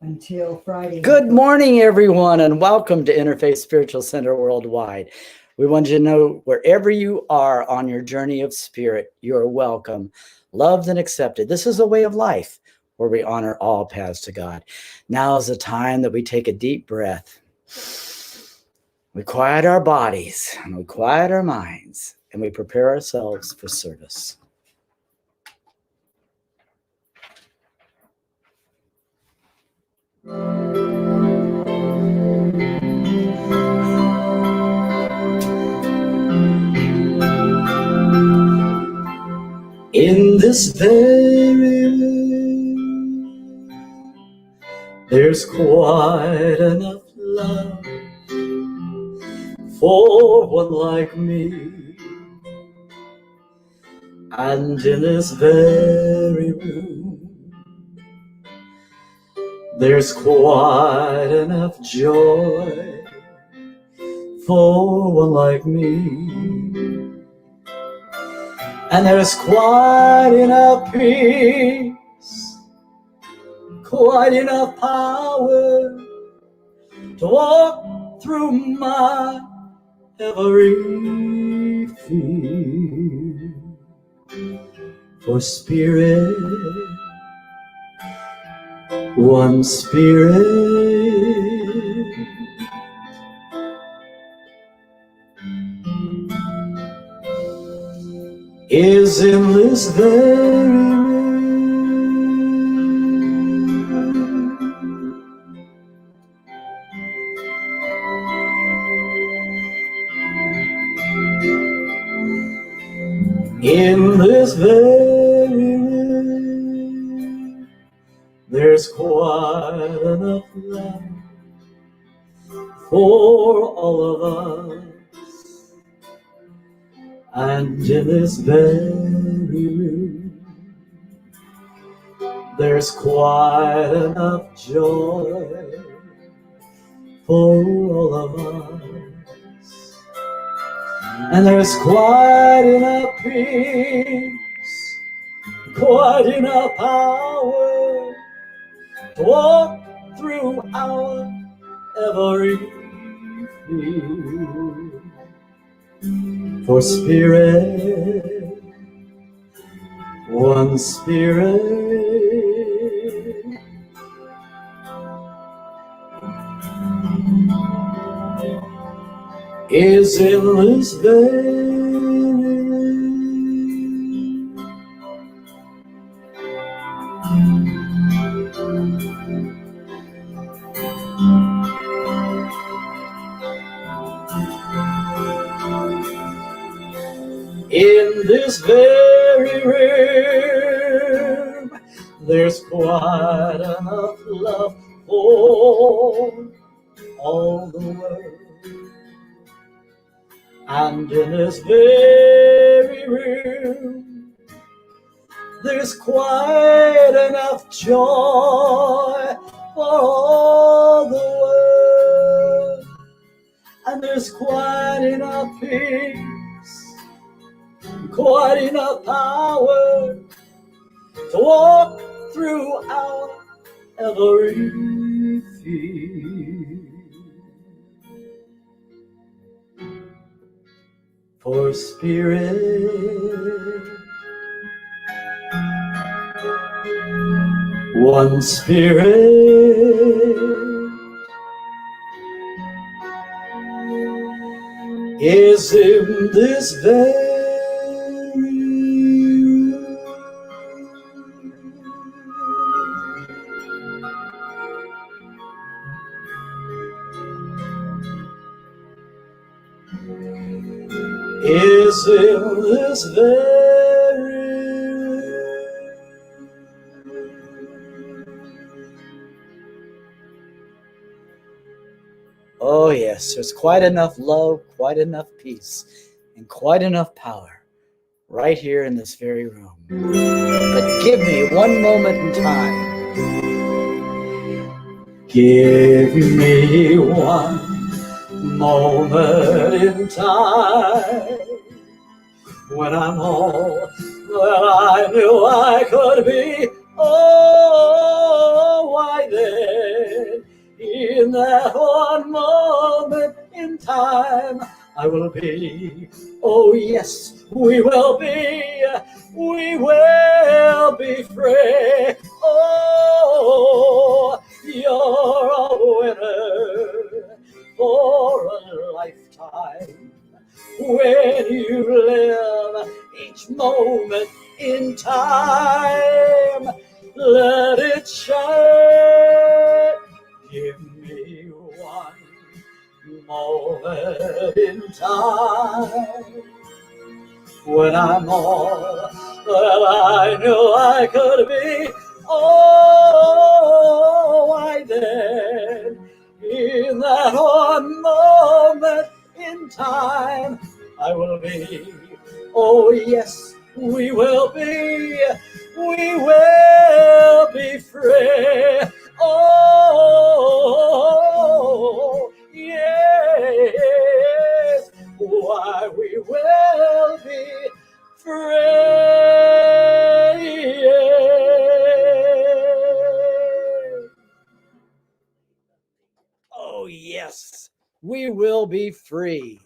until Friday. Good morning, everyone, and welcome to Interfaith Spiritual Center Worldwide. We want you to know wherever you are on your journey of spirit, you are welcome, loved, and accepted. This is a way of life where we honor all paths to God. Now is the time that we take a deep breath. We quiet our bodies, and we quiet our minds, and we prepare ourselves for service. In this very room, there's quite enough love for one like me. And in this very room, there's quite enough joy for one like me. And there's quite enough peace, quite enough power to walk through my every fear. For spirit, one spirit, is in this very room. In this very room, there's quite enough love for all of us. And in this very room, there's quite enough joy for all of us. And there's quite enough peace, quite enough power to walk through our every fear. For spirit, one spirit, is in this very room. In this very room, there's quite enough love for all the world. And in this very room, there's quite enough joy for all the world. And there's quite enough peace, quite enough power to walk through our every fear. For spirit, one spirit, is in this very room. Is in this very room. Oh yes, there's quite enough love, quite enough peace, and quite enough power right here in this very room. But give me one moment in time. Give me one moment in time when I'm all that I knew I could be. Oh, why then In that one moment in time, I will be. Oh yes, we will be. We will be free. Oh, you're a winner for a lifetime. When you live each moment in time, let it shine. Give me one moment in time when I'm all that I knew I could be. Oh, why then, in that one moment in time, I will be. Oh, yes, we will be. We will be free. Oh, yes, why we will be free. Oh, yes, we will be free.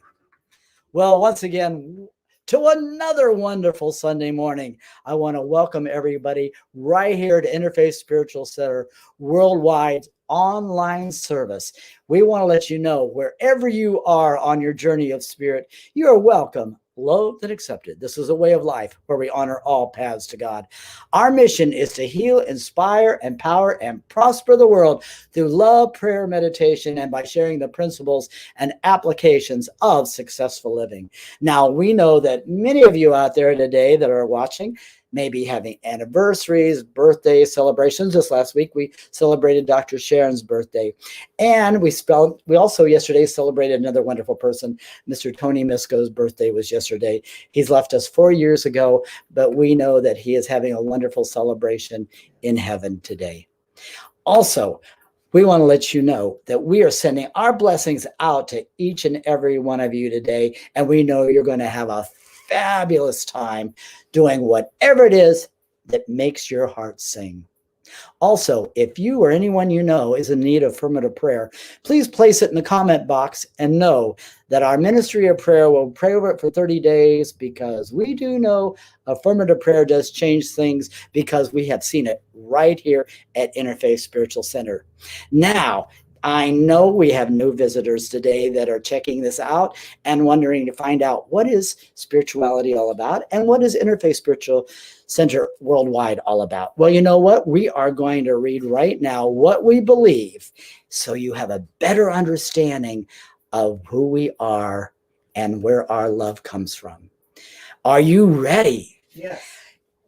Well, once again, to another wonderful Sunday morning. I want to welcome everybody right here to Interfaith Spiritual Center Worldwide online service. We want to let you know wherever you are on your journey of spirit, you are welcome, loved, and accepted. This is a way of life where we honor all paths to God. Our mission is to heal, inspire, empower, and prosper the world through love, prayer, meditation, and by sharing the principles and applications of successful living. Now, we know that many of you out there today that are watching may be having anniversaries, birthday celebrations. Just last week, we celebrated Dr. Sharon's birthday. And we also yesterday celebrated another wonderful person. Mr. Tony Misko's birthday was yesterday. He's left us 4 years ago, but we know that he is having a wonderful celebration in heaven today. Also, we want to let you know that we are sending our blessings out to each and every one of you today. And we know you're going to have a fabulous time doing whatever it is that makes your heart sing. Also, if you or anyone you know is in need of affirmative prayer, please place it in the comment box and know that our ministry of prayer will pray over it for 30 days because we do know affirmative prayer does change things because we have seen it right here at Interfaith Spiritual Center. Now, I know we have new visitors today that are checking this out and wondering to find out what is spirituality all about and what is Interfaith Spiritual Center Worldwide all about. Well, you know what? We are going to read right now what we believe so you have a better understanding of who we are and where our love comes from. Are you ready? Yes.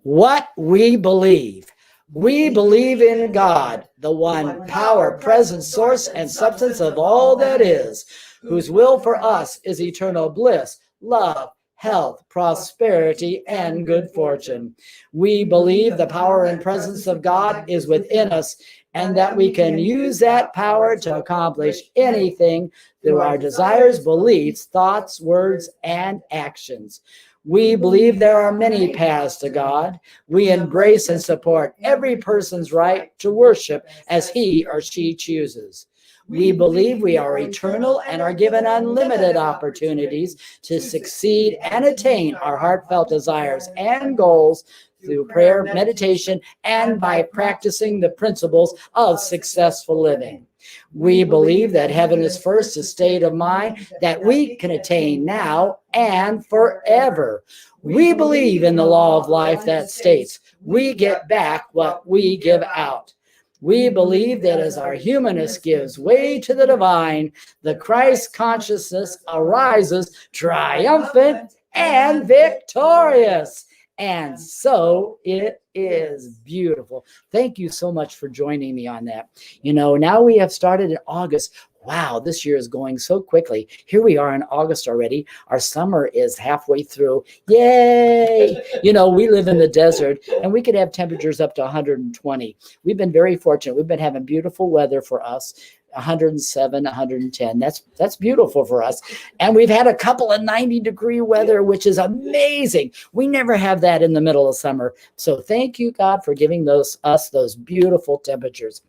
What we believe. We believe in God, the one power, presence, source, and substance of all that is, whose will for us is eternal bliss, love, health, prosperity, and good fortune. We believe the power and presence of God is within us, and that we can use that power to accomplish anything through our desires, beliefs, thoughts, words, and actions. We believe there are many paths to God. We embrace and support every person's right to worship as he or she chooses. We believe we are eternal and are given unlimited opportunities to succeed and attain our heartfelt desires and goals through prayer, meditation, and by practicing the principles of successful living. We believe that heaven is first a state of mind that we can attain now and forever. We believe in the law of life that states we get back what we give out. We believe that as our humanness gives way to the divine, the Christ consciousness arises triumphant and victorious. And so it is beautiful. Thank you so much for joining me on that. You know, now we have started in August. Wow, this year is going so quickly. Here we are in August already. Our summer is halfway through. Yay! You know, we live in the desert and we could have temperatures up to 120. We've been very fortunate. We've been having beautiful weather for us. 107, 110. That's beautiful for us. And we've had a couple of 90-degree weather, which is amazing. We never have that in the middle of summer. So thank you, God, for giving us those beautiful temperatures.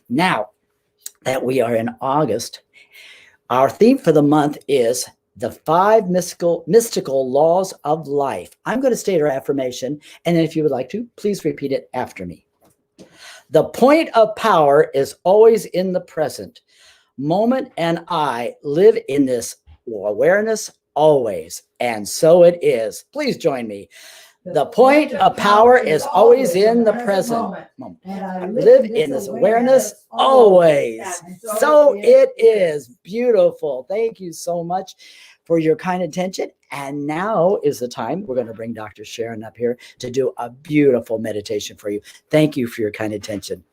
Now, that we are in August. Our theme for the month is the 5 mystical laws of life. I'm going to state our affirmation, and then if you would like to, please repeat it after me. The point of power is always in the present moment, and I live in this awareness always, and so it is. Please join me. The point of power is always in the present moment. I live in this awareness always. So it is. Beautiful. Thank you so much for your kind attention. And now is the time we're going to bring Dr. Sharon up here to do a beautiful meditation for you. Thank you for your kind attention.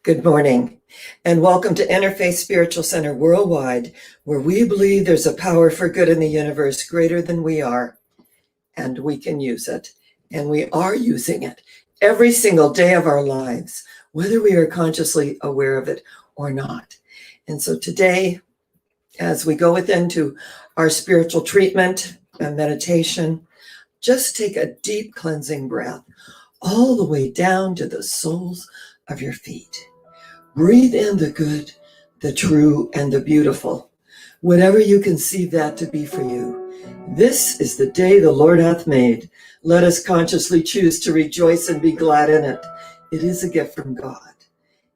Good morning, and welcome to Interfaith Spiritual Center Worldwide, where we believe there's a power for good in the universe greater than we are, and we can use it, and we are using it every single day of our lives, whether we are consciously aware of it or not. And so today, as we go within to our spiritual treatment and meditation, just take a deep cleansing breath all the way down to the soles of your feet. Breathe in the good, the true, and the beautiful, whatever you conceive that to be for you. This is the day the Lord hath made. Let us consciously choose to rejoice and be glad in it. It is a gift from God.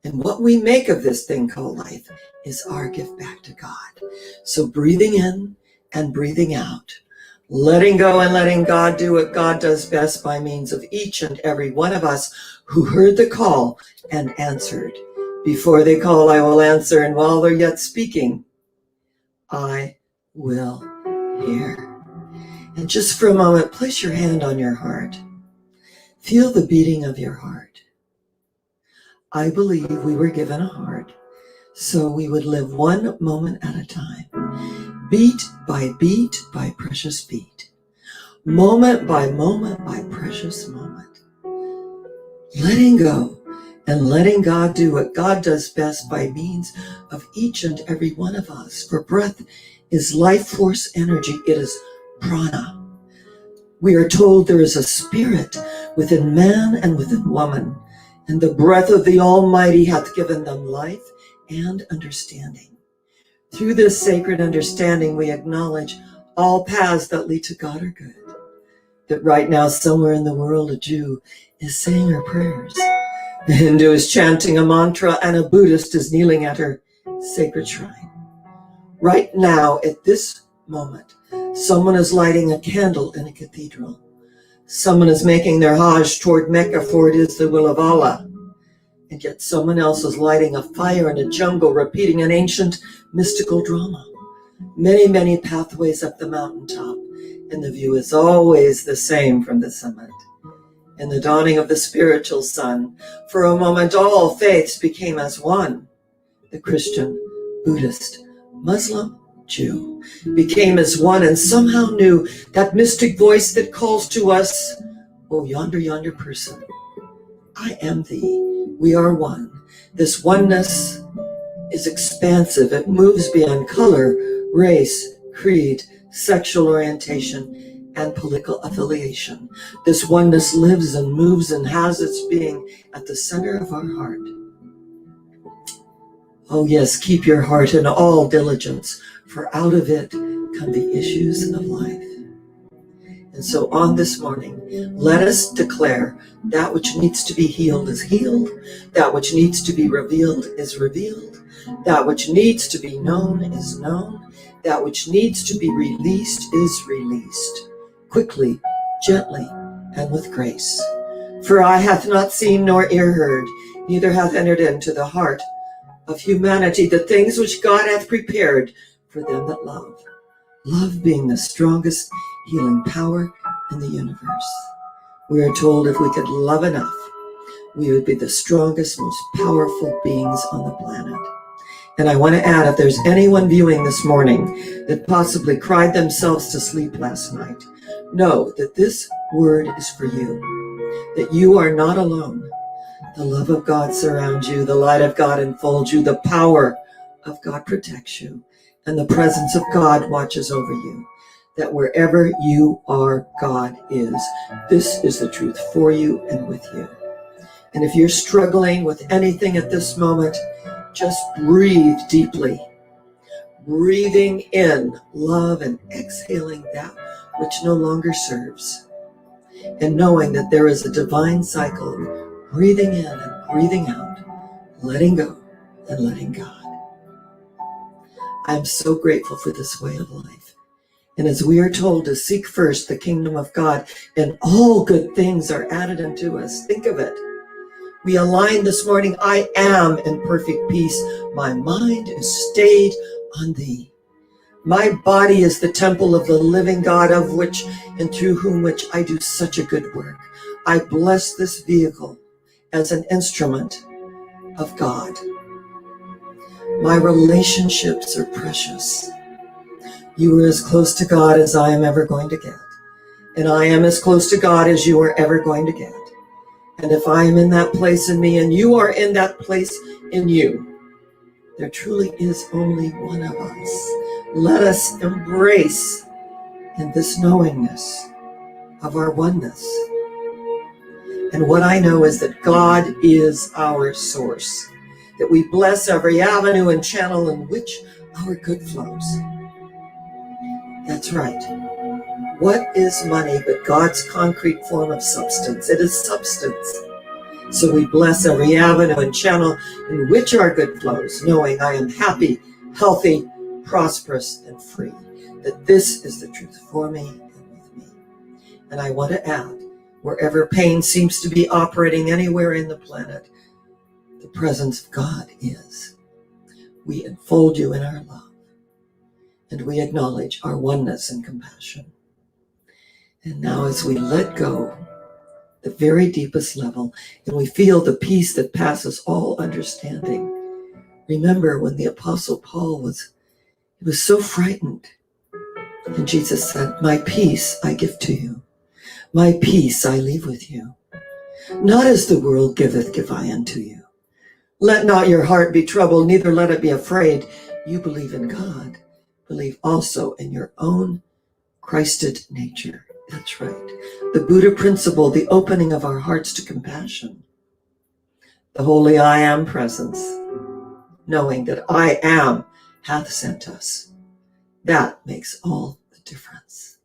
And what we make of this thing called life is our gift back to God. So breathing in and breathing out, letting go and letting God do what God does best by means of each and every one of us who heard the call and answered. Before they call, I will answer, and while they're yet speaking, I will hear. And just for a moment, place your hand on your heart. Feel the beating of your heart. I believe we were given a heart so we would live one moment at a time, beat by precious beat, moment by precious moment, letting go and letting God do what God does best by means of each and every one of us. For breath is life force energy. It is prana. We are told there is a spirit within man and within woman, and the breath of the Almighty hath given them life and understanding. Through this sacred understanding, we acknowledge all paths that lead to God are good. That right now, somewhere in the world, a Jew is saying her prayers. The Hindu is chanting a mantra, and a Buddhist is kneeling at her sacred shrine. Right now, at this moment, someone is lighting a candle in a cathedral. Someone is making their Hajj toward Mecca, for it is the will of Allah. And yet someone else is lighting a fire in a jungle, repeating an ancient mystical drama. Many, many pathways up the mountaintop, and the view is always the same from the summit. In the dawning of the spiritual sun, for a moment all faiths became as one. The Christian, Buddhist, Muslim, Jew became as one, and somehow knew that mystic voice that calls to us, oh, yonder person, I am thee, we are one. This oneness is expansive. It moves beyond color, race, creed, sexual orientation, and political affiliation. This oneness lives and moves and has its being at the center of our heart. Oh yes, keep your heart in all diligence, for out of it come the issues of life. And so on this morning, let us declare that which needs to be healed is healed, that which needs to be revealed is revealed, that which needs to be known is known, that which needs to be released is released, quickly, gently, and with grace. For eye hath not seen nor ear heard, neither hath entered into the heart of humanity the things which God hath prepared for them that love. Love being the strongest healing power in the universe. We are told if we could love enough, we would be the strongest, most powerful beings on the planet. And I want to add, if there's anyone viewing this morning that possibly cried themselves to sleep last night, know that this word is for you, that you are not alone. The love of God surrounds you, the light of God enfolds you, the power of God protects you, and the presence of God watches over you. that wherever you are, God is. This is the truth for you and with you. And if you're struggling with anything at this moment, just breathe deeply, breathing in love and exhaling that which no longer serves, and knowing that there is a divine cycle of breathing in and breathing out, letting go and letting God. I'm so grateful for this way of life. And as we are told to seek first the kingdom of God, and all good things are added unto us, think of it. We align this morning, I am in perfect peace. My mind is stayed on thee. My body is the temple of the living God, of which and through whom which I do such a good work. I bless this vehicle as an instrument of God. My relationships are precious. You are as close to God as I am ever going to get. And I am as close to God as you are ever going to get. And if I am in that place in me and you are in that place in you, there truly is only one of us. Let us embrace in this knowingness of our oneness. And what I know is that God is our source, that we bless every avenue and channel in which our good flows. That's right. What is money but God's concrete form of substance? It is substance. So we bless every avenue and channel in which our good flows, knowing I am happy, healthy, prosperous, and free, that this is the truth for me and with me. And I want to add, wherever pain seems to be operating anywhere in the planet, the presence of God is. We enfold you in our love, and we acknowledge our oneness and compassion. And now as we let go, the very deepest level, and we feel the peace that passes all understanding. Remember when the Apostle Paul was so frightened, and Jesus said, my peace I give to you. My peace I leave with you. Not as the world giveth, give I unto you. Let not your heart be troubled, neither let it be afraid. You believe in God, believe also in your own Christed nature. That's right. The Buddha principle, the opening of our hearts to compassion. The holy I am presence, knowing that I am hath sent us. That makes all the difference.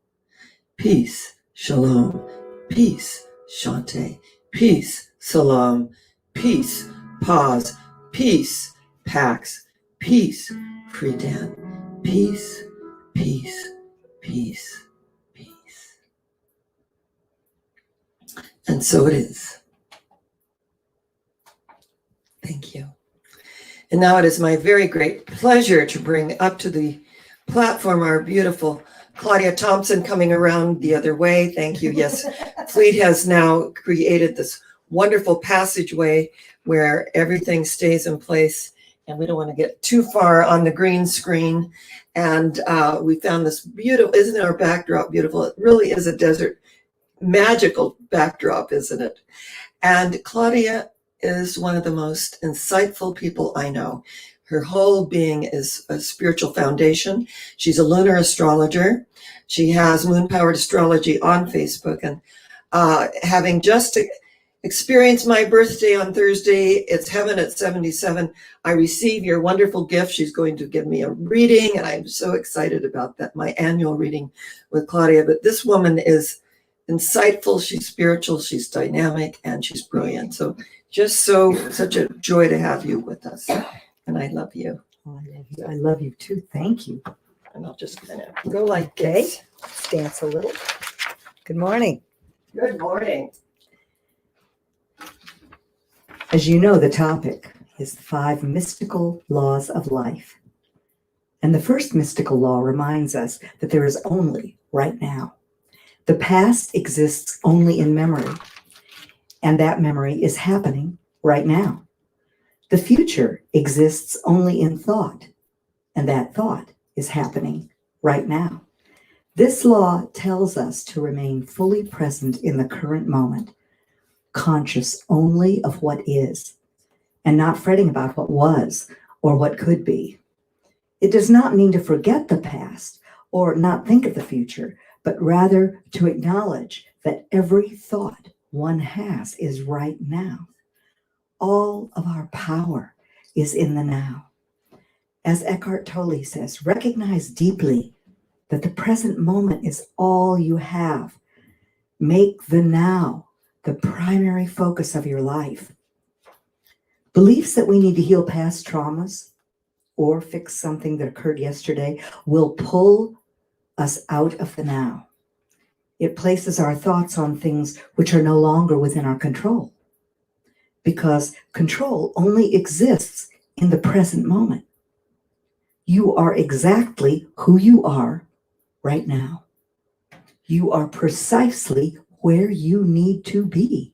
Peace, shalom, peace, shante, peace, salam, peace, pause, peace, pax, peace, freedan, peace, peace, peace. And so it is. Thank you. And now it is my very great pleasure to bring up to the platform our beautiful Claudia Thompson, coming around the other way. Thank you. Yes, Fleet has now created this wonderful passageway where everything stays in place, and we don't want to get too far on the green screen. And we found this beautiful, isn't our backdrop beautiful? It really is a desert magical backdrop, isn't it? And Claudia is one of the most insightful people I know. Her whole being is a spiritual foundation. She's a lunar astrologer. She has Moon Powered Astrology on Facebook. And having just experienced my birthday on Thursday, it's heaven at 77, I receive your wonderful gift. She's going to give me a reading, and I'm so excited about that, my annual reading with Claudia. But this woman is insightful, she's spiritual, she's dynamic, and she's brilliant. So just such a joy to have you with us. And I love you. Oh, I love you. I love you too. Thank you. And I'll just kind of go like Okay. this. Let's dance a little. Good morning. Good morning. As you know, the topic is the 5 mystical laws of life. And the first mystical law reminds us that there is only right now. The past exists only in memory, and that memory is happening right now. The future exists only in thought, and that thought is happening right now. This law tells us to remain fully present in the current moment, conscious only of what is, and not fretting about what was or what could be. It does not mean to forget the past or not think of the future, but rather to acknowledge that every thought one has is right now. All of our power is in the now. As Eckhart Tolle says, recognize deeply that the present moment is all you have. Make the now the primary focus of your life. Beliefs that we need to heal past traumas or fix something that occurred yesterday will pull us out of the now. It places our thoughts on things which are no longer within our control, because control only exists in the present moment. You are exactly who you are right now. You are precisely where you need to be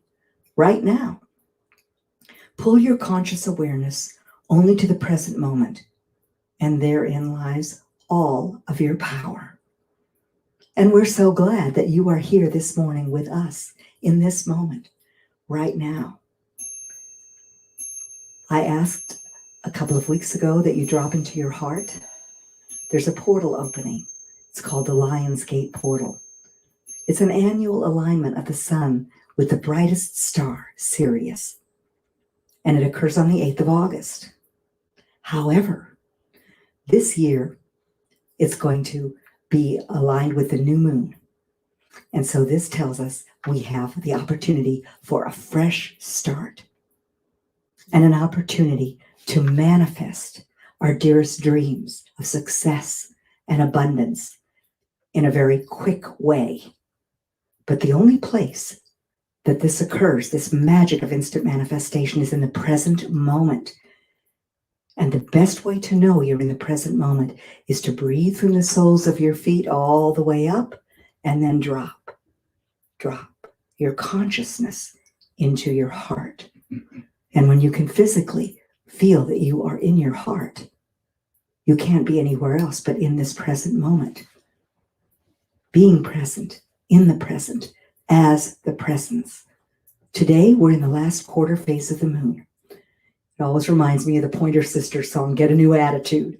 right now. Pull your conscious awareness only to the present moment, and therein lies all of your power. And we're so glad that you are here this morning with us in this moment, right now. I asked a couple of weeks ago that you drop into your heart. There's a portal opening. It's called the Lion's Gate Portal. It's an annual alignment of the sun with the brightest star, Sirius, and it occurs on the 8th of August. However, this year, it's going to be aligned with the new moon. And so this tells us we have the opportunity for a fresh start and an opportunity to manifest our dearest dreams of success and abundance in a very quick way. But the only place that this occurs, this magic of instant manifestation, is in the present moment. And the best way to know you're in the present moment is to breathe from the soles of your feet all the way up and then drop your consciousness into your heart. And when you can physically feel that you are in your heart, you can't be anywhere else but in this present moment. Being present, in the present, as the presence. Today, we're in the last quarter phase of the moon. It always reminds me of the Pointer Sisters song, Get a New Attitude.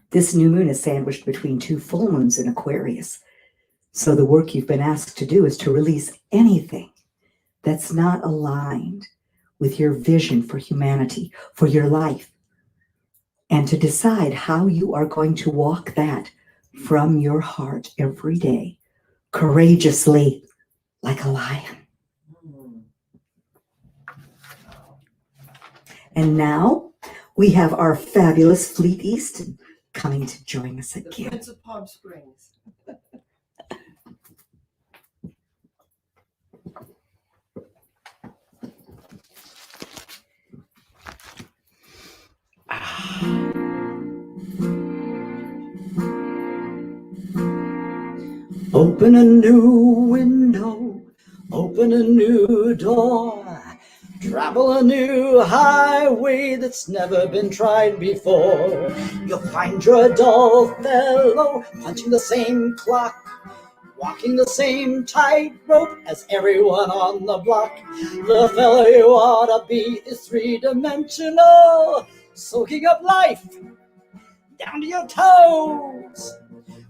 This new moon is sandwiched between two full moons in Aquarius. So the work you've been asked to do is to release anything that's not aligned with your vision for humanity, for your life, and to decide how you are going to walk that from your heart every day, courageously, like a lion. And now we have our fabulous Fleet Easton coming to join us The again. Prince of Palm Springs. Open a new window, open a new door, travel a new highway that's never been tried before. You'll find your dull fellow punching the same clock, walking the same tightrope as everyone on the block. The fellow you ought to be is three-dimensional, soaking up life down to your toes.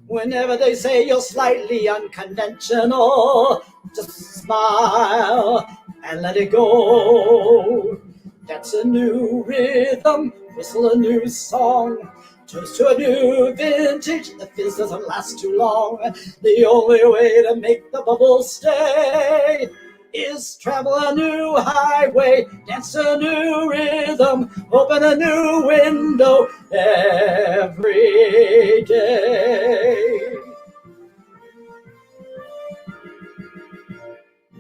Whenever they say you're slightly unconventional, just smile and let it go. That's a new rhythm, whistle a new song, toast to a new vintage. The fizz doesn't last too long. The only way to make the bubbles stay is travel a new highway, dance a new rhythm, open a new window every day.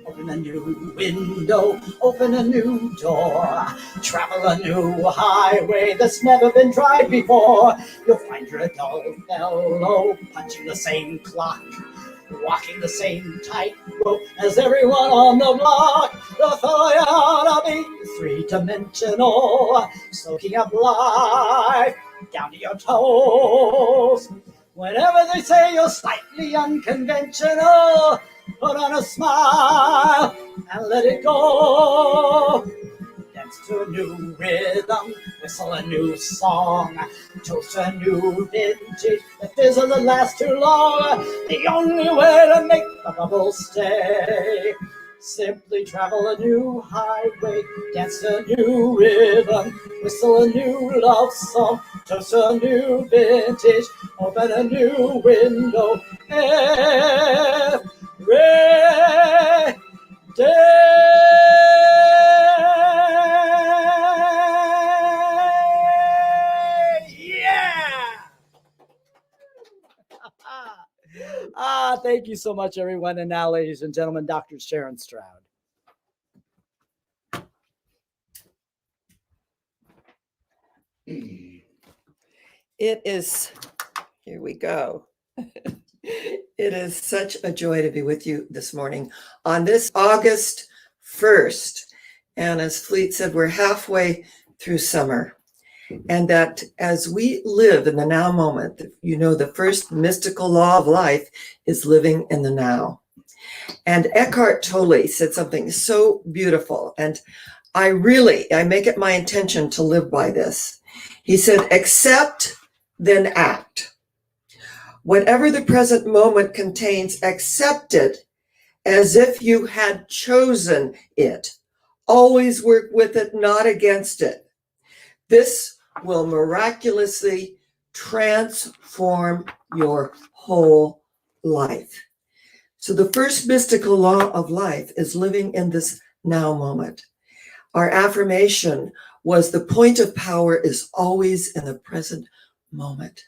Open a new window, open a new door, travel a new highway that's never been tried before. You'll find your dull fellow punching the same clock, walking the same tightrope as everyone on the block. The fellow you ought to be three-dimensional, soaking up life down to your toes. Whenever they say you're slightly unconventional, put on a smile and let it go. dance to a new rhythm, whistle a new song, toast a new vintage that doesn't last too long. The only way to make the bubbles stay, simply travel a new highway, dance a new rhythm, whistle a new love song, toast a new vintage, open a new window every yeah! Thank you so much, everyone. And now, ladies and gentlemen, Dr. Sharon Stroud. It is, here we go. It is such a joy to be with you this morning on this August 1st. And as Fleet said, we're halfway through summer. And that as we live in the now moment, you know, the first mystical law of life is living in the now. And Eckhart Tolle said something so beautiful. And I make it my intention to live by this. He said, accept, then act. Whatever the present moment contains, accept it as if you had chosen it. Always work with it, not against it. This will miraculously transform your whole life. So the first mystical law of life is living in this now moment. Our affirmation was the point of power is always in the present moment.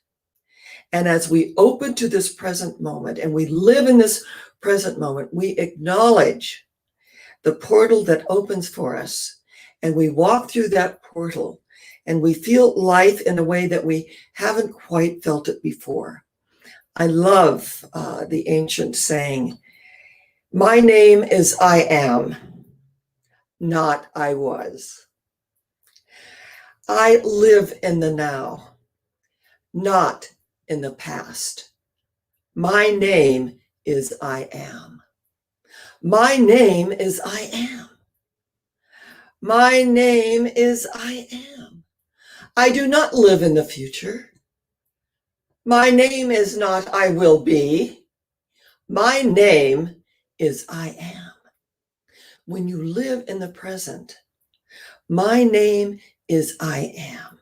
And as we open to this present moment and we live in this present moment, we acknowledge the portal that opens for us. And we walk through that portal and we feel life in a way that we haven't quite felt it before. I love the ancient saying, my name is I am, not I was. I live in the now, not in the past. My name is I am. My name is I am. My name is I am. I do not live in the future. My name is not I will be. My name is I am. When you live in the present, my name is I am.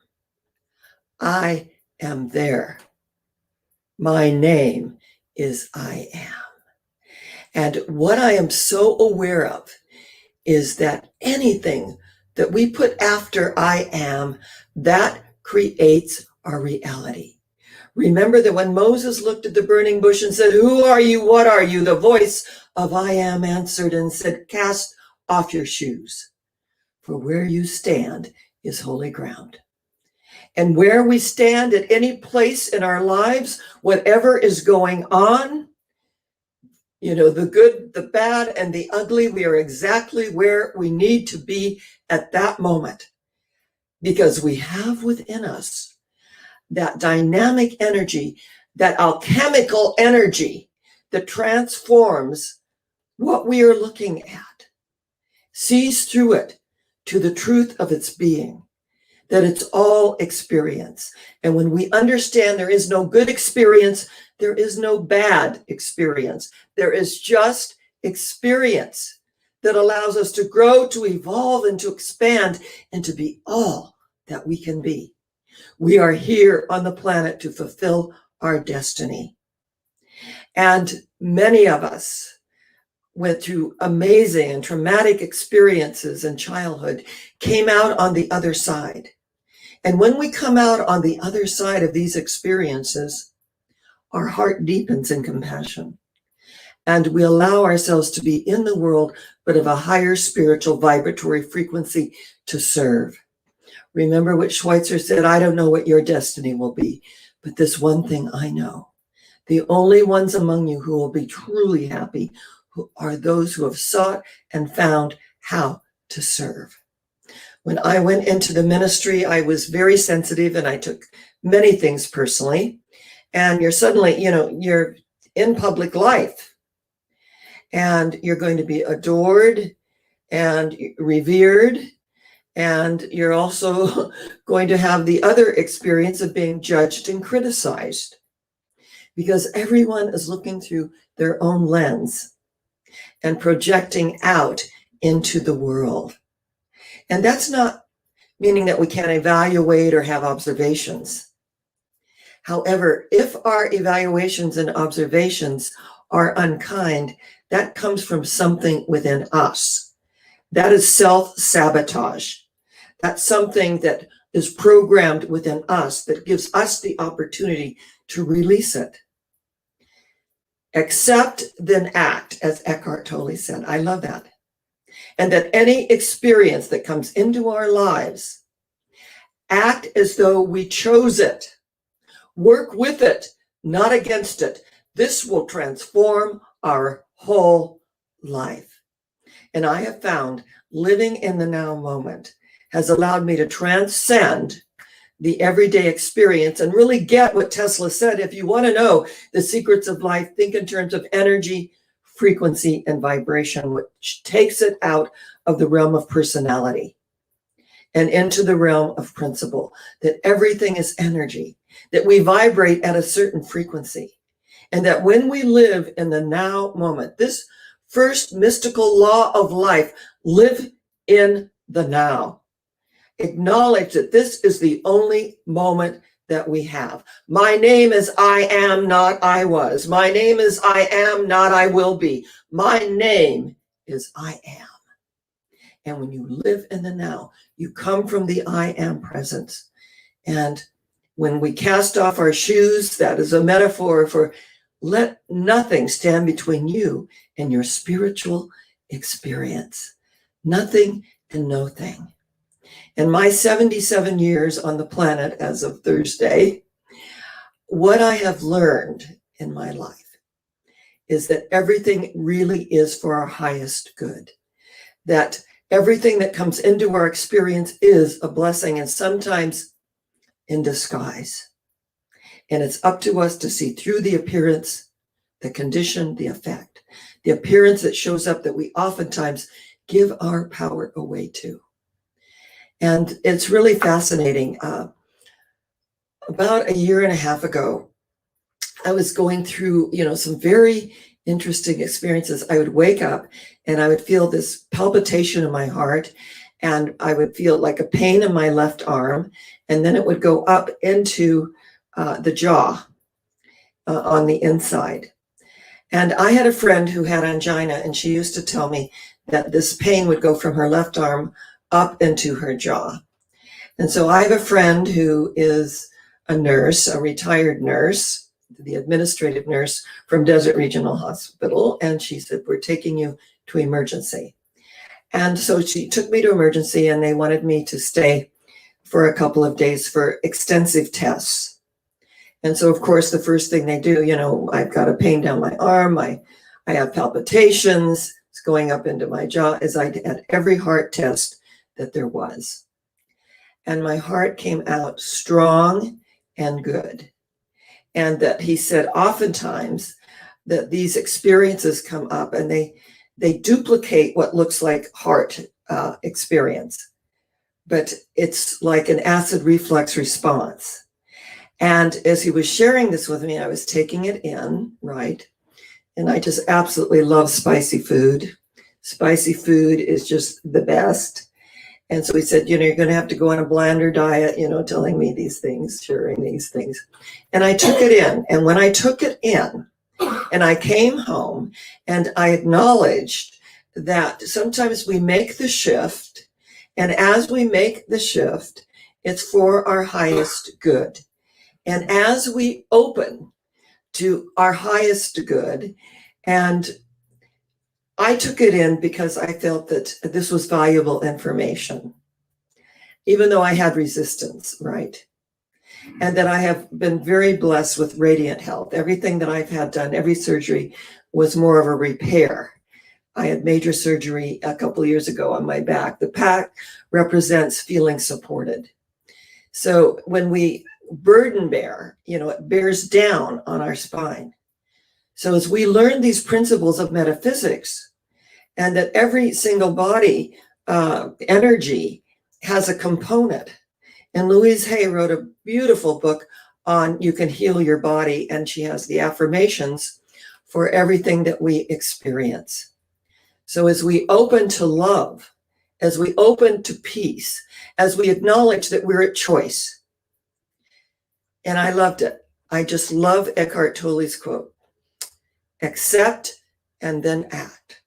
I am there. My name is I am. And what I am so aware of is that anything that we put after I am, that creates our reality. Remember that when Moses looked at the burning bush and said, who are you? What are you? The voice of I am answered and said, cast off your shoes, for where you stand is holy ground. And where we stand at any place in our lives, whatever is going on, you know, the good, the bad, and the ugly, we are exactly where we need to be at that moment. Because we have within us that dynamic energy, that alchemical energy that transforms what we are looking at, sees through it to the truth of its being, that it's all experience. And when we understand there is no good experience, there is no bad experience. There is just experience that allows us to grow, to evolve, and to expand, and to be all that we can be. We are here on the planet to fulfill our destiny. And many of us went through amazing and traumatic experiences in childhood, came out on the other side. And when we come out on the other side of these experiences, our heart deepens in compassion. And we allow ourselves to be in the world, but of a higher spiritual vibratory frequency to serve. Remember what Schweitzer said, I don't know what your destiny will be, but this one thing I know. The only ones among you who will be truly happy who are those who have sought and found how to serve. When I went into the ministry, I was very sensitive and I took many things personally. And you're suddenly, you're in public life and you're going to be adored and revered. And you're also going to have the other experience of being judged and criticized, because everyone is looking through their own lens and projecting out into the world. And that's not meaning that we can't evaluate or have observations. However, if our evaluations and observations are unkind, that comes from something within us. That is self-sabotage. That's something that is programmed within us that gives us the opportunity to release it. Accept, then act, as Eckhart Tolle said. I love that. And that any experience that comes into our lives, act as though we chose it. Work with it, not against it. This will transform our whole life. And I have found living in the now moment has allowed me to transcend the everyday experience and really get what Tesla said. If you want to know the secrets of life, think in terms of energy, frequency, and vibration, which takes it out of the realm of personality and into the realm of principle, that everything is energy, that we vibrate at a certain frequency, and that when we live in the now moment, this first mystical law of life, live in the now. Acknowledge that this is the only moment that we have. My name is I am, not I was. My name is I am, not I will be. My name is I am. And when you live in the now, you come from the I am presence. And when we cast off our shoes, that is a metaphor for let nothing stand between you and your spiritual experience. Nothing and no thing. In my 77 years on the planet as of Thursday, what I have learned in my life is that everything really is for our highest good. That everything that comes into our experience is a blessing, and sometimes in disguise. And it's up to us to see through the appearance, the condition, the effect, the appearance that shows up that we oftentimes give our power away to. And it's really fascinating. About a year and a half ago, I was going through, some very interesting experiences. I would wake up and I would feel this palpitation in my heart, and I would feel like a pain in my left arm, and then it would go up into the jaw on the inside. And I had a friend who had angina, and she used to tell me that this pain would go from her left arm up into her jaw. And so I have a friend who is a nurse, a retired nurse, the administrative nurse from Desert Regional Hospital. And she said, we're taking you to emergency. And so she took me to emergency, and they wanted me to stay for a couple of days for extensive tests. And so, of course, the first thing they do, I've got a pain down my arm. I have palpitations. It's going up into my jaw, as I had every heart test that there was. And my heart came out strong and good. And that he said oftentimes that these experiences come up and they duplicate what looks like heart experience, but it's like an acid reflux response. And as he was sharing this with me, I was taking it in, right? And I just absolutely love spicy food. Spicy food is just the best. And so he said, you're going to have to go on a blander diet, telling me these things, sharing these things. And I took it in. And when I took it in and I came home and I acknowledged that sometimes we make the shift. And as we make the shift, it's for our highest good. And as we open to our highest good, and I took it in because I felt that this was valuable information, even though I had resistance, right? And that I have been very blessed with radiant health. Everything that I've had done, every surgery was more of a repair. I had major surgery a couple of years ago on my back. The back represents feeling supported. So when we burden bear, it bears down on our spine. So as we learn these principles of metaphysics, and that every single body energy has a component. And Louise Hay wrote a beautiful book on you can heal your body, and she has the affirmations for everything that we experience. So as we open to love, as we open to peace, as we acknowledge that we're at choice. And I loved it. I just love Eckhart Tolle's quote, accept and then act.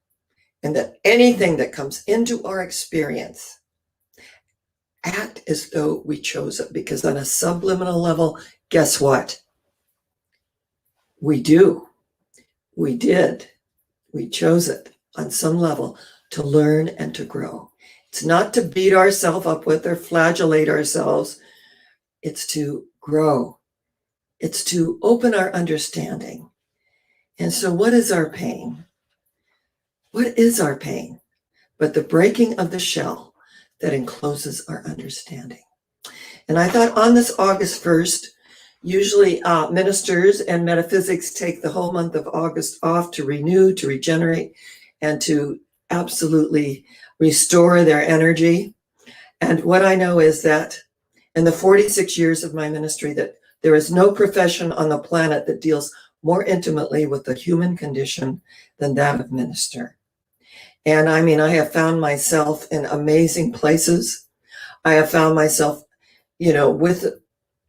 And that anything that comes into our experience, act as though we chose it, because on a subliminal level, guess what? We do. We did. We chose it on some level to learn and to grow. It's not to beat ourselves up with or flagellate ourselves. It's to grow. It's to open our understanding. And so what is our pain? What is our pain? But the breaking of the shell that encloses our understanding. And I thought on this August 1st, usually ministers and metaphysics take the whole month of August off to renew, to regenerate, and to absolutely restore their energy. And what I know is that in the 46 years of my ministry, that there is no profession on the planet that deals more intimately with the human condition than that of minister. And I mean, I have found myself in amazing places. I have found myself, with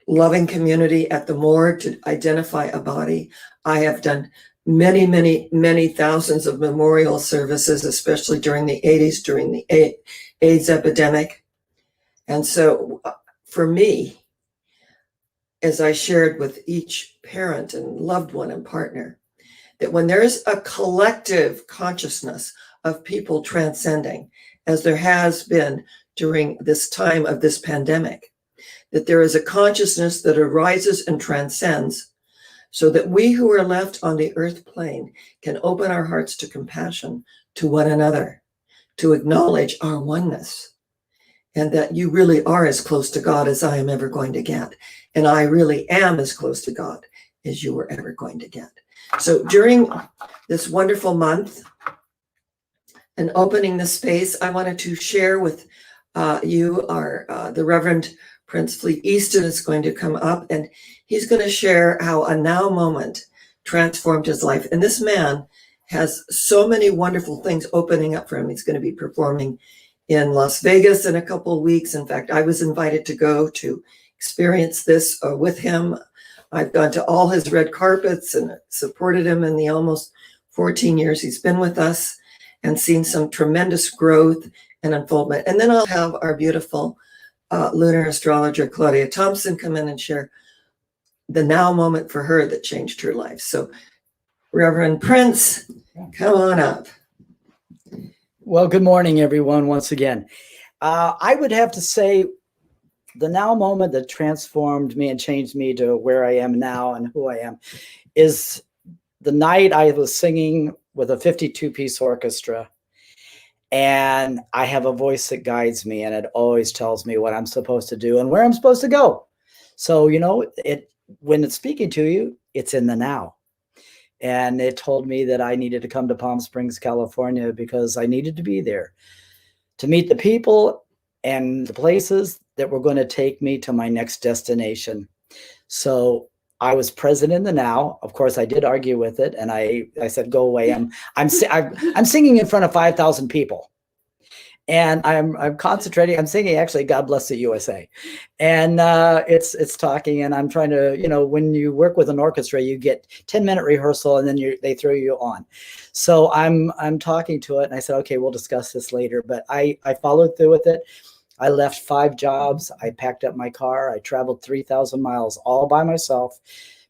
loving community at the morgue to identify a body. I have done many, many, many thousands of memorial services, especially during the 80s, during the AIDS epidemic. And so for me, as I shared with each parent and loved one and partner, that when there's a collective consciousness of people transcending, as there has been during this time of this pandemic, that there is a consciousness that arises and transcends, so that we who are left on the earth plane can open our hearts to compassion to one another, to acknowledge our oneness, and that you really are as close to God as I am ever going to get. And I really am as close to God as you were ever going to get. So during this wonderful month and opening the space, I wanted to share with you the Reverend Prince Fleet Easton is going to come up, and he's going to share how a now moment transformed his life. And this man has so many wonderful things opening up for him. He's going to be performing in Las Vegas in a couple of weeks. In fact, I was invited to go to experience this with him. I've gone to all his red carpets and supported him in the almost 14 years he's been with us, and seen some tremendous growth and unfoldment. And then I'll have our beautiful lunar astrologer, Claudia Thompson, come in and share the now moment for her that changed her life. So Reverend Prince, come on up. Well, good morning, everyone, once again. I would have to say the now moment that transformed me and changed me to where I am now and who I am is the night I was singing with a 52-piece orchestra, and I have a voice that guides me, and it always tells me what I'm supposed to do and where I'm supposed to go. So, when it's speaking to you, it's in the now. And it told me that I needed to come to Palm Springs, California, because I needed to be there to meet the people and the places that were going to take me to my next destination. So I was present in the now. Of course, I did argue with it, and I said, "Go away! I'm singing in front of 5,000 people, and I'm concentrating. I'm singing actually, God Bless the USA, and it's talking, and I'm trying to, when you work with an orchestra, you get 10-minute rehearsal, and then they throw you on. So I'm talking to it, and I said, okay, we'll discuss this later. But I followed through with it. I left 5 jobs. I packed up my car. I traveled 3,000 miles all by myself,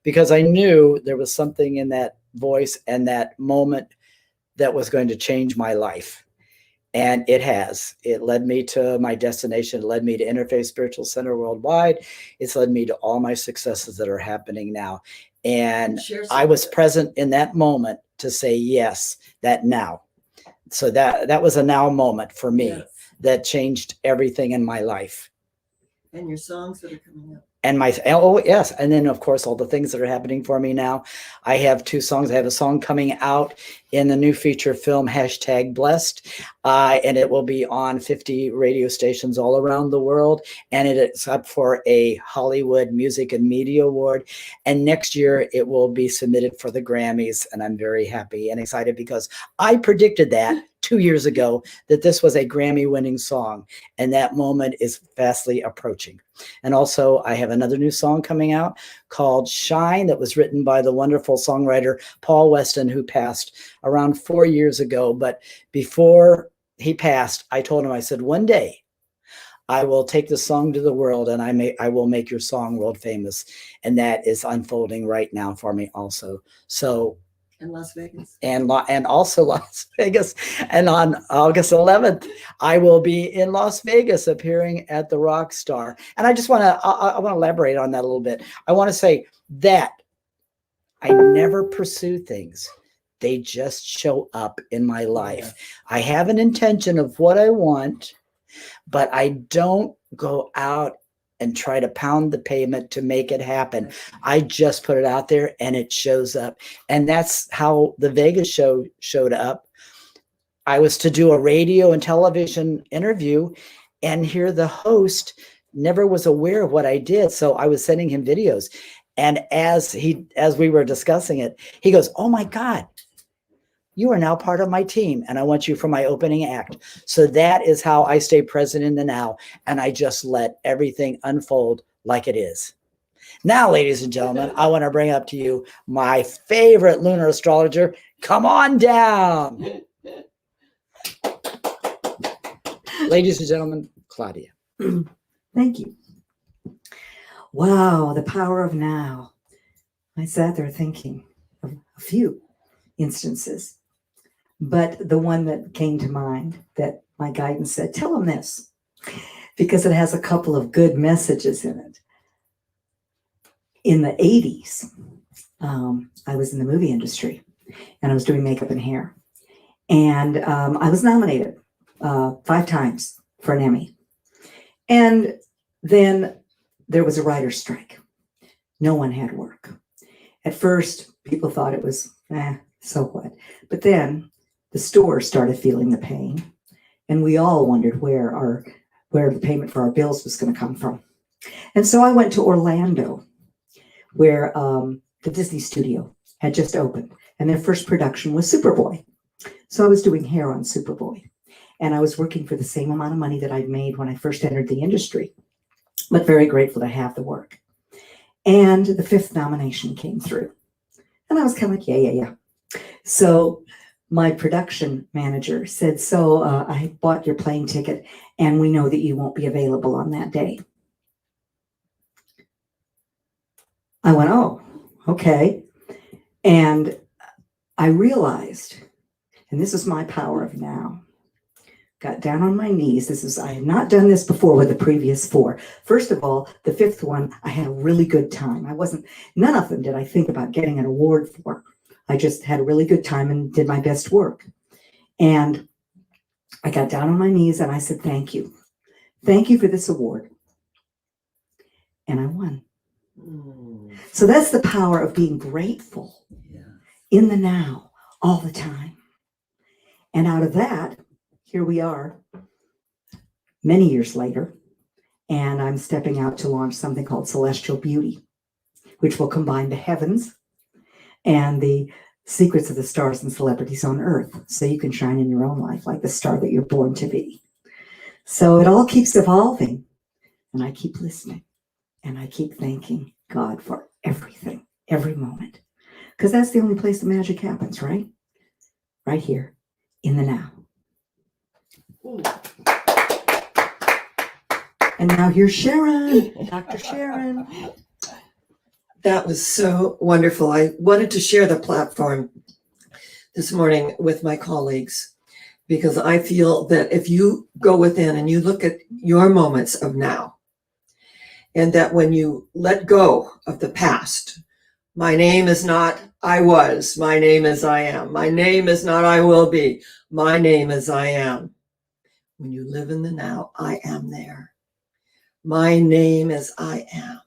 because I knew there was something in that voice and that moment that was going to change my life. And it has. It led me to my destination. It led me to Interfaith Spiritual Center Worldwide. It's led me to all my successes that are happening now. And I was present in that moment to say yes, that now. So that was a now moment for me. Yes. That changed everything in my life. And your songs that are coming up. And yes. And then, of course, all the things that are happening for me now. I have 2 songs. I have a song coming out in the new feature film #Blessed, and it will be on 50 radio stations all around the world, and it is up for a Hollywood Music and Media Award, and next year it will be submitted for the Grammys, and I'm very happy and excited because I predicted that 2 years ago that this was a Grammy-winning song, and that moment is fastly approaching. And also, I have another new song coming out called Shine that was written by the wonderful songwriter Paul Weston, who passed around 4 years ago. But before he passed, I told him, I said, one day I will take this song to the world, and I will make your song world famous. And that is unfolding right now for me also. So In Las Vegas. and also Las Vegas. And on August 11th, I will be in Las Vegas appearing at the Rock Star. And I just want to I want to elaborate on that a little bit. I want to say that I never pursue things. They just show up in my life. I have an intention of what I want, but I don't go out and try to pound the pavement to make it happen. I just put it out there and it shows up. And that's how the Vegas show showed up. I was to do a radio and television interview, and here the host never was aware of what I did. So I was sending him videos. And as we were discussing it, he goes, "Oh my God, you are now part of my team, and I want you for my opening act." So that is how I stay present in the now, and I just let everything unfold like it is. Now, ladies and gentlemen, I want to bring up to you my favorite lunar astrologer. Come on down. Ladies and gentlemen, Claudia. Thank you. Wow, the power of now. I sat there thinking of a few instances, but the one that came to mind that my guidance said, tell them this, because it has a couple of good messages in it. In the 80s, I was in the movie industry, and I was doing makeup and hair. And I was nominated 5 times for an Emmy. And then there was a writer's strike. No one had work. At first, people thought it was, so what? But then the store started feeling the pain, and we all wondered where the payment for our bills was going to come from. And so I went to Orlando, where the Disney studio had just opened, and their first production was Superboy. So I was doing hair on Superboy, and I was working for the same amount of money that I'd made when I first entered the industry, but very grateful to have the work. And the 5th nomination came through, and I was kind of like, yeah. So my production manager said, so I bought your plane ticket, and we know that you won't be available on that day. I went, oh, okay. And I realized, and this is my power of now, got down on my knees. I had not done this before with the previous 4. First of all, the 5th one, I had a really good time. None of them did I think about getting an award for. I just had a really good time and did my best work. And I got down on my knees and I said, thank you. Thank you for this award. And I won. So that's the power of being grateful in the now all the time. And out of that, here we are many years later, and I'm stepping out to launch something called Celestial Beauty, which will combine the heavens and the secrets of the stars and celebrities on earth, so you can shine in your own life like the star that you're born to be. So it all keeps evolving, and I keep listening, and I keep thanking God for everything, every moment, because that's the only place the magic happens, right? Right here in the now. And now here's Sharon, Dr. Sharon. That was so wonderful. I wanted to share the platform this morning with my colleagues, because I feel that if you go within and you look at your moments of now, and that when you let go of the past, my name is not I was, my name is I am. My name is not I will be, my name is I am. When you live in the now, I am there. My name is I am.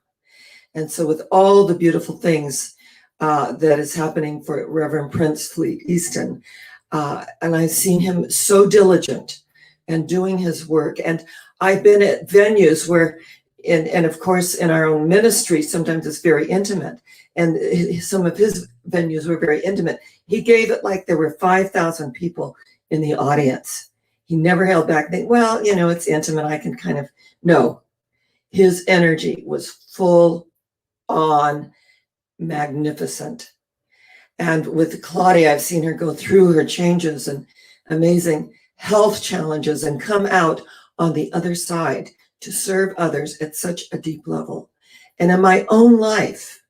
And so with all the beautiful things that is happening for Reverend Prince Fleet Easton. And I've seen him so diligent and doing his work. And I've been at venues where, and of course in our own ministry, sometimes it's very intimate. And some of his venues were very intimate. He gave it like there were 5,000 people in the audience. He never held back. Well, it's intimate. I can kind of, no. His energy was full on magnificent. And with Claudia, I've seen her go through her changes and amazing health challenges and come out on the other side to serve others at such a deep level. And in my own life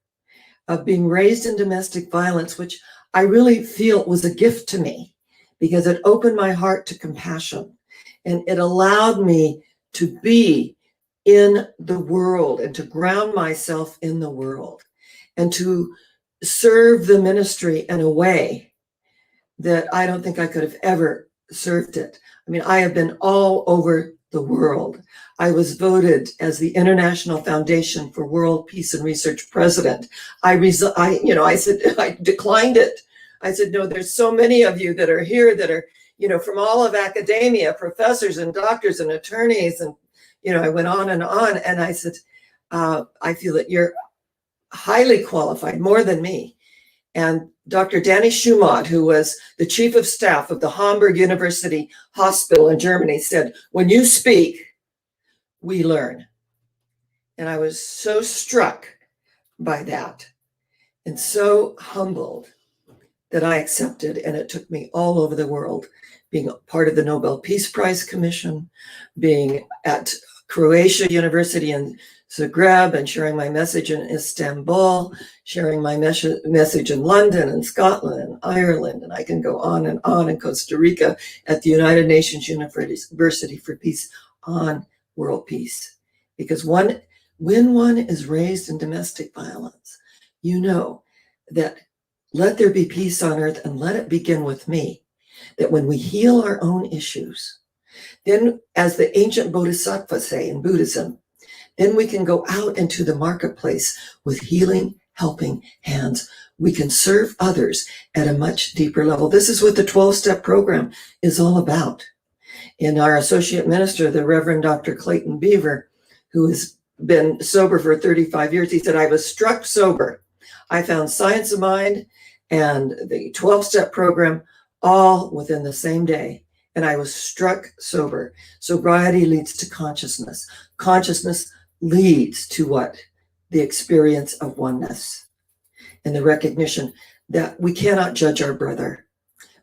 of being raised in domestic violence, which I really feel was a gift to me because it opened my heart to compassion and it allowed me to be in the world and to ground myself in the world and to serve the ministry in a way that I don't think I could have ever served it. I mean, I have been all over the world. I was voted as the International Foundation for World Peace and Research president. I declined it. I said, no, there's so many of you that are here that are, from all of academia, professors and doctors and attorneys. And, I went on. And I said, I feel that you're highly qualified, more than me. And Dr. Danny Schumad, who was the chief of staff of the Hamburg University Hospital in Germany, said, when you speak, we learn. And I was so struck by that and so humbled that I accepted. And it took me all over the world, being part of the Nobel Peace Prize Commission, being at Croatia University in Zagreb and sharing my message in Istanbul, sharing my message in London and Scotland and Ireland, and I can go on, in Costa Rica at the United Nations University for Peace on world peace. Because when one is raised in domestic violence, that let there be peace on earth and let it begin with me, that when we heal our own issues, then as the ancient bodhisattvas say in Buddhism, then we can go out into the marketplace with healing, helping hands. We can serve others at a much deeper level. This is what the 12-step program is all about. And our associate minister, the Reverend Dr. Clayton Beaver, who has been sober for 35 years, he said, I was struck sober. I found Science of Mind and the 12-step program all within the same day. And I was struck sober. Sobriety leads to consciousness. Consciousness leads to what? The experience of oneness and the recognition that we cannot judge our brother.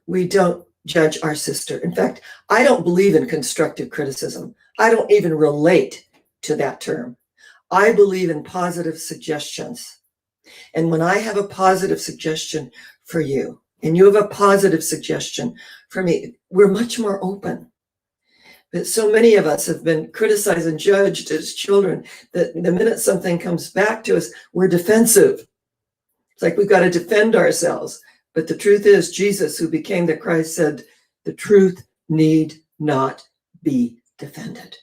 We don't judge our sister. In fact, I don't believe in constructive criticism. I don't even relate to that term. I believe in positive suggestions. And when I have a positive suggestion for you, and you have a positive suggestion for me, we're much more open. But so many of us have been criticized and judged as children that the minute something comes back to us, we're defensive. It's like we've got to defend ourselves. But the truth is, Jesus, who became the Christ, said, the truth need not be defended.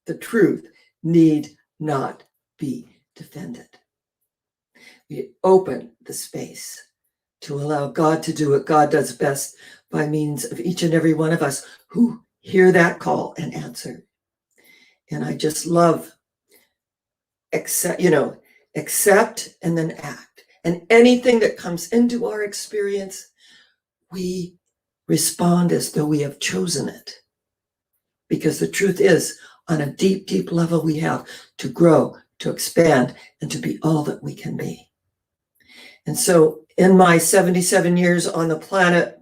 The truth need not be defended. We open the space to allow God to do what God does best by means of each and every one of us who hear that call and answer. And I just love accept and then act. And anything that comes into our experience, we respond as though we have chosen it. Because the truth is, on a deep, deep level, we have to grow, to expand, and to be all that we can be. And so in my 77 years on the planet,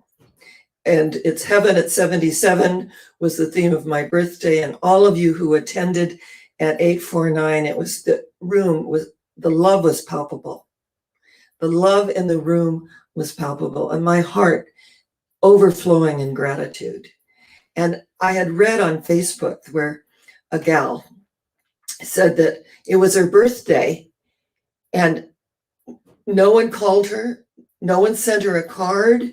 and it's heaven at 77 was the theme of my birthday. And all of you who attended at 849, it was the love was palpable. The love in the room was palpable, and my heart overflowing in gratitude. And I had read on Facebook where a gal said that it was her birthday and no one called her, no one sent her a card.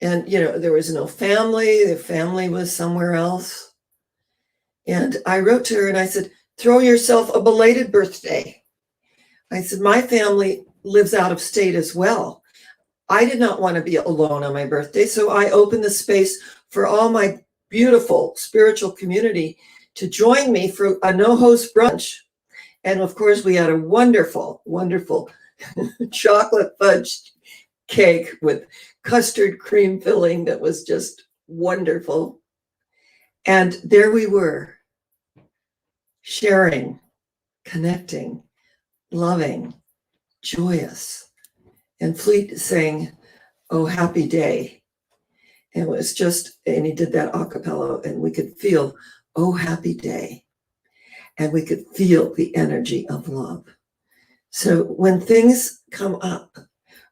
And, there was no family. The family was somewhere else. And I wrote to her and I said, throw yourself a belated birthday. I said, my family lives out of state as well. I did not want to be alone on my birthday, so I opened the space for all my beautiful spiritual community to join me for a no-host brunch. And of course, we had a wonderful, wonderful chocolate fudge cake with custard cream filling that was just wonderful. And there we were, sharing, connecting, loving, joyous. And Fleet sang, "Oh, happy day." And it was just, and he did that a cappella, and we could feel, "Oh, happy day." And we could feel the energy of love. So when things come up,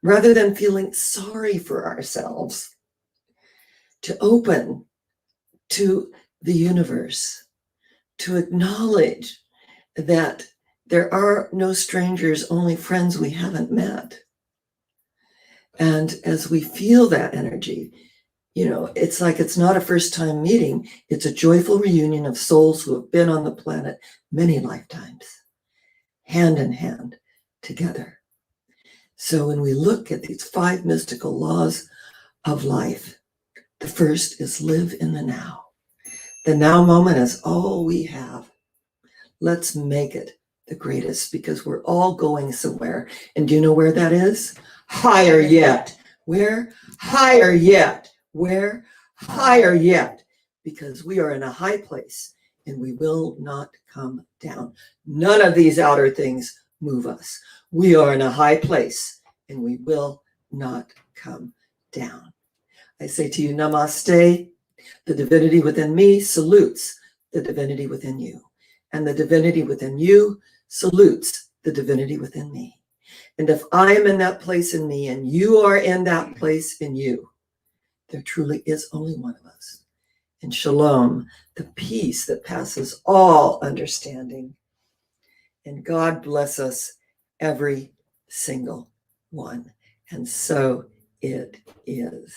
rather than feeling sorry for ourselves, to open to the universe, to acknowledge that there are no strangers, only friends we haven't met. And as we feel that energy, it's like it's not a first time meeting. It's a joyful reunion of souls who have been on the planet many lifetimes, hand in hand, together. So when we look at these 5 mystical laws of life, the first is live in the now. The now moment is all we have. Let's make it the greatest, because we're all going somewhere. And do you know where that is? Higher yet. Where? Higher yet. Where? Higher yet. Because we are in a high place and we will not come down. None of these outer things move us. We are in a high place and we will not come down. I say to you, namaste. The divinity within me salutes the divinity within you. And the divinity within you salutes the divinity within me. And if I am in that place in me and you are in that place in you, there truly is only one of us. And shalom, the peace that passes all understanding. And God bless us, every single one. And so it is.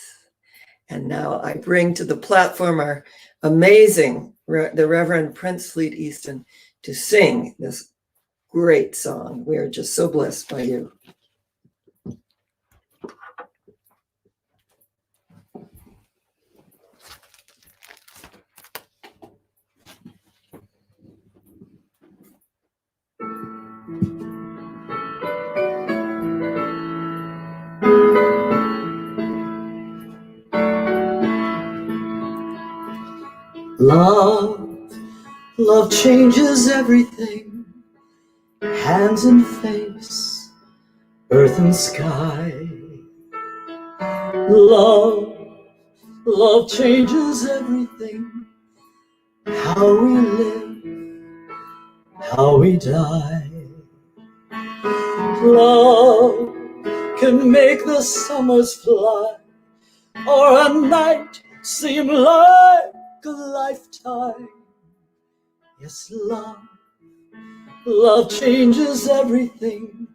And now I bring to the platform our amazing, the Reverend Prince Fleet Easton, to sing this great song. We are just so blessed by you. Love changes everything. Hands and face, earth and sky. Love changes everything. How we live, how we die. Love can make the summers fly, or a night seem like a lifetime. Yes, love changes everything.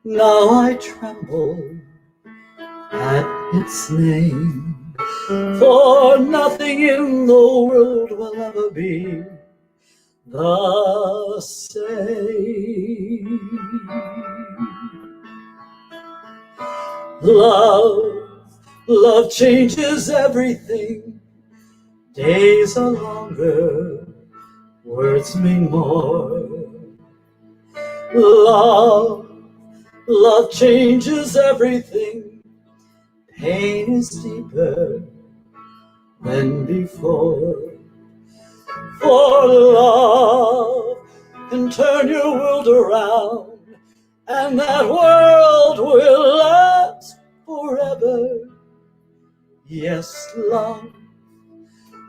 Now I tremble at its name, for nothing in the world will ever be the same. Love changes everything. Days are longer, words mean more. Love changes everything. Pain is deeper than before. For love can turn your world around, and that world will last forever. Yes,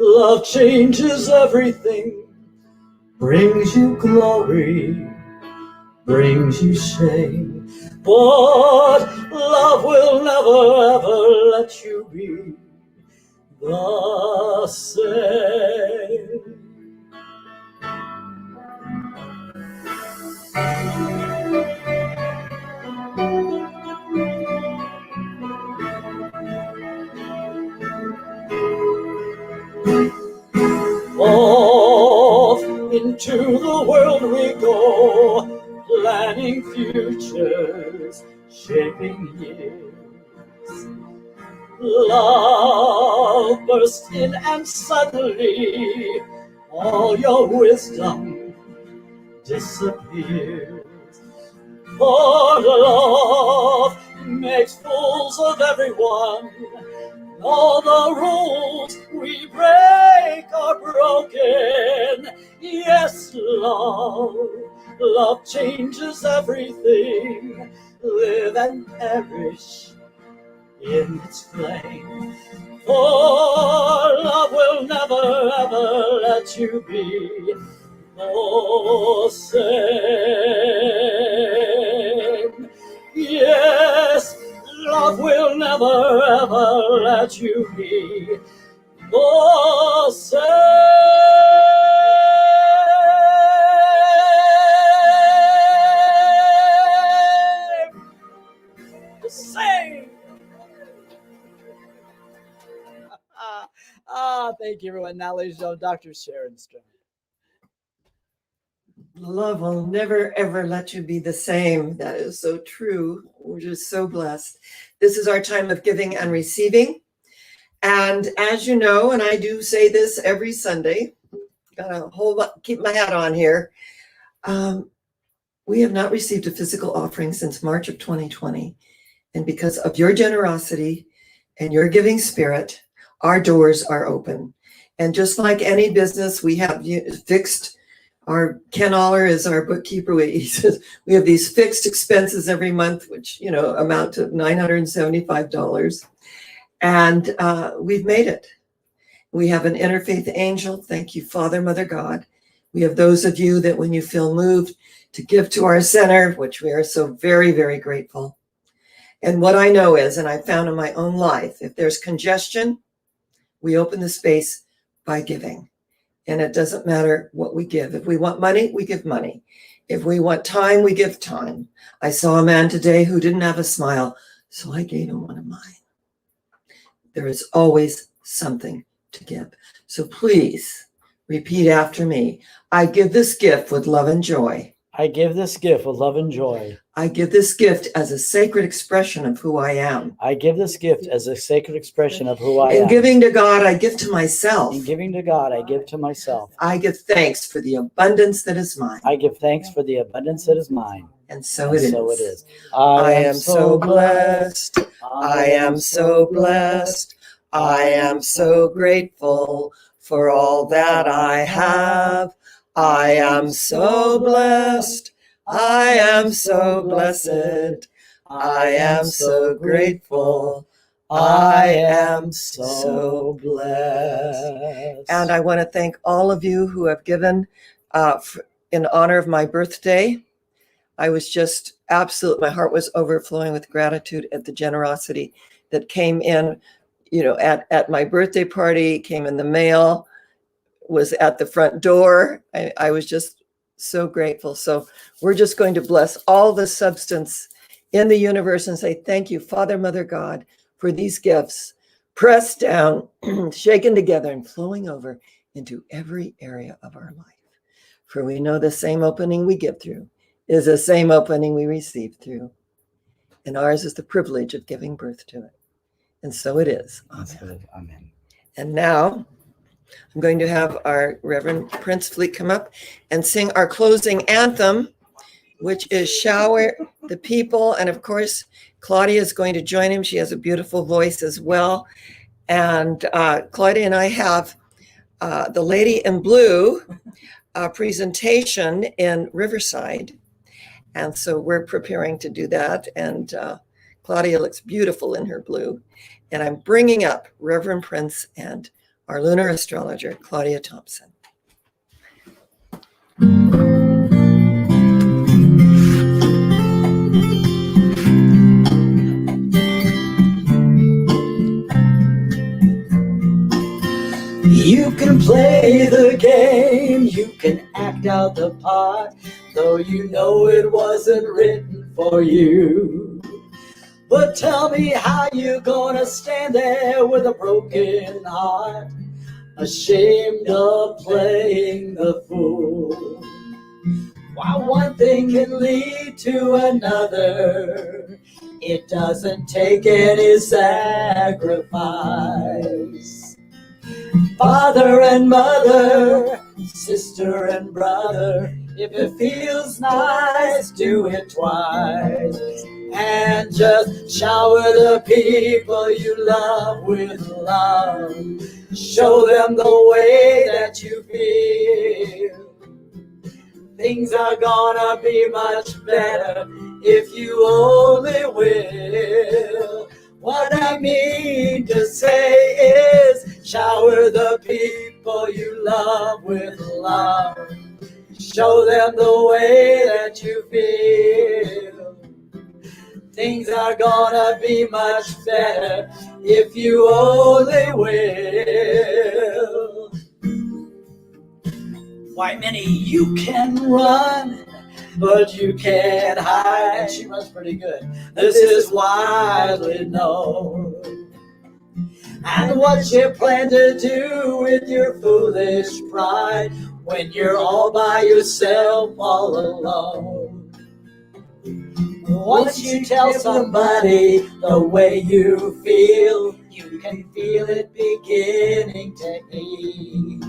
love changes everything. Brings you glory, brings you shame, but love will never ever let you be the same. Off into the world we go, planning futures shaping years. Love burst in and suddenly all your wisdom disappears. For love makes fools of everyone. All the rules we break are broken. Yes, love changes everything. Live and perish in its flame. For love will never ever let you be the same. Yes, love will never ever let you be the same. The same. Thank you, everyone. Now, ladies and gentlemen, Dr. Sharon Stone. Love will never, ever let you be the same. That is so true. We're just so blessed. This is our time of giving and receiving. And as you know, and I do say this every Sunday, gotta keep my hat on here. We have not received a physical offering since March of 2020. And because of your generosity and your giving spirit, our doors are open. And just like any business, we have fixed. Our Ken Aller is our bookkeeper. He says we have these fixed expenses every month, which amount to $975, and we've made it. We have an interfaith angel. Thank you, Father, Mother, God. We have those of you that when you feel moved to give to our center, which we are so very, very grateful. And what I know is, and I found in my own life, if there's congestion, we open the space by giving. And it doesn't matter what we give. If we want money, we give money. If we want time, we give time. I saw a man today who didn't have a smile, so I gave him one of mine. There is always something to give. So please repeat after me. I give this gift with love and joy. I give this gift with love and joy. I give this gift as a sacred expression of who I am. I give this gift as a sacred expression of who I am. In giving to God, I give to myself. In giving to God, I give to myself. I give thanks for the abundance that is mine. I give thanks for the abundance that is mine. And so it is. So it is. I am so blessed. I am so blessed. I am so grateful for all that I have. I am so blessed. I am so blessed. I am so grateful. I am so blessed. And I want to thank all of you who have given in honor of my birthday. I was just my heart was overflowing with gratitude at the generosity that came in, at my birthday party, came in the mail, was at the front door. I was just so grateful. So we're just going to bless all the substance in the universe and say, thank you, Father, Mother, God, for these gifts, pressed down, shaken together, and flowing over into every area of our life. For we know the same opening we give through is the same opening we receive through. And ours is the privilege of giving birth to it. And so it is. Amen. Amen. And now I'm going to have our Reverend Prince Fleet come up and sing our closing anthem, which is Shower the People. And of course, Claudia is going to join him. She has a beautiful voice as well. And Claudia and I have the Lady in Blue presentation in Riverside. And so we're preparing to do that. And Claudia looks beautiful in her blue. And I'm bringing up Reverend Prince and our lunar astrologer, Claudia Thompson. You can play the game, you can act out the part, though you know it wasn't written for you. But tell me how you gonna stand there with a broken heart, ashamed of playing the fool. While one thing can lead to another, It doesn't take any sacrifice. Father and mother, sister and brother, if it feels nice, do it twice. And just shower the people you love with love. Show them the way that you feel. Things are gonna be much better if you only will. What I mean to say is, shower the people you love with love. Show them the way that you feel. Things are gonna be much better if you only will. Why, Minnie, you can run, but you can't hide. And she runs pretty good. This is widely known. And what you plan to do with your foolish pride when you're all by yourself, all alone. Once you tell somebody the way you feel, you can feel it beginning to ease.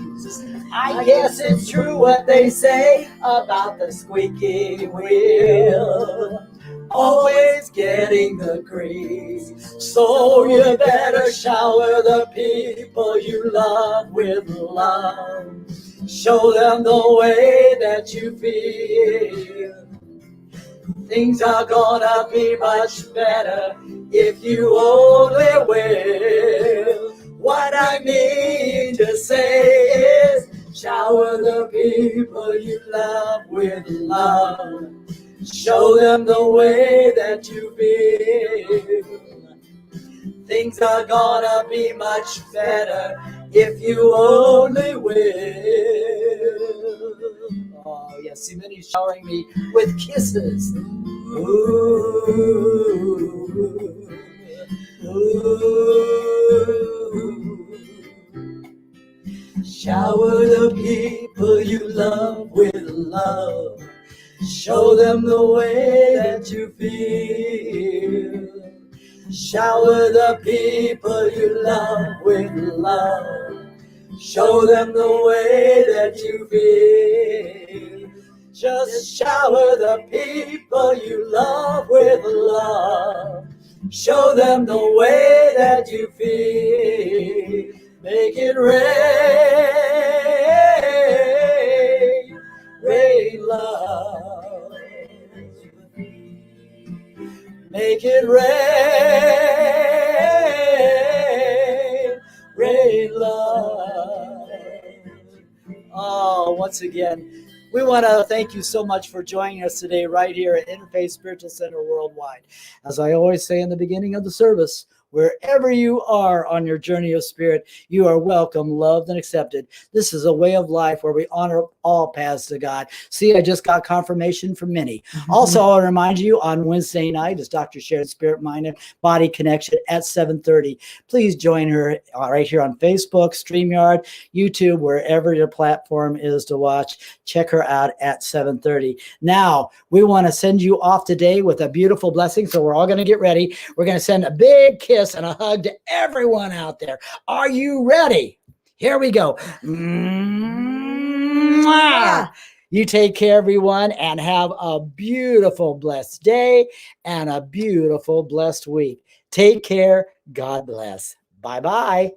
I guess it's true what they say about the squeaky wheel, always getting the grease. So you better shower the people you love with love. Show them the way that you feel. Things are gonna be much better if you only will. What I mean to say is, shower the people you love with love. Show them the way that you feel. Things are gonna be much better if you only will. Oh, yes, see, Minnie's showering me with kisses. Ooh, ooh. Shower the people you love with love. Show them the way that you feel. Shower the people you love with love. Show them the way that you feel. Just shower the people you love with love. Show them the way that you feel. Make it rain, rain love. Make it rain, rain love. Oh, once again, we want to thank you so much for joining us today right here at Interfaith Spiritual Center Worldwide. As I always say in the beginning of the service, wherever you are on your journey of spirit, you are welcome, loved, and accepted. This is a way of life where we honor all paths to God. See, I just got confirmation from Minnie. Also, I'll remind you, on Wednesday night is Dr. Sharon's Spirit, Mind, and Body Connection at 7:30. Please join her right here on Facebook, StreamYard, YouTube, wherever your platform is to watch. Check her out at 7:30. Now, we want to send you off today with a beautiful blessing, so we're all going to get ready. We're going to send a big kiss and a hug to everyone out there. Are you ready? Here we go. Mwah! You take care, everyone, and have a beautiful, blessed day and a beautiful, blessed week. Take care. God bless. Bye-bye.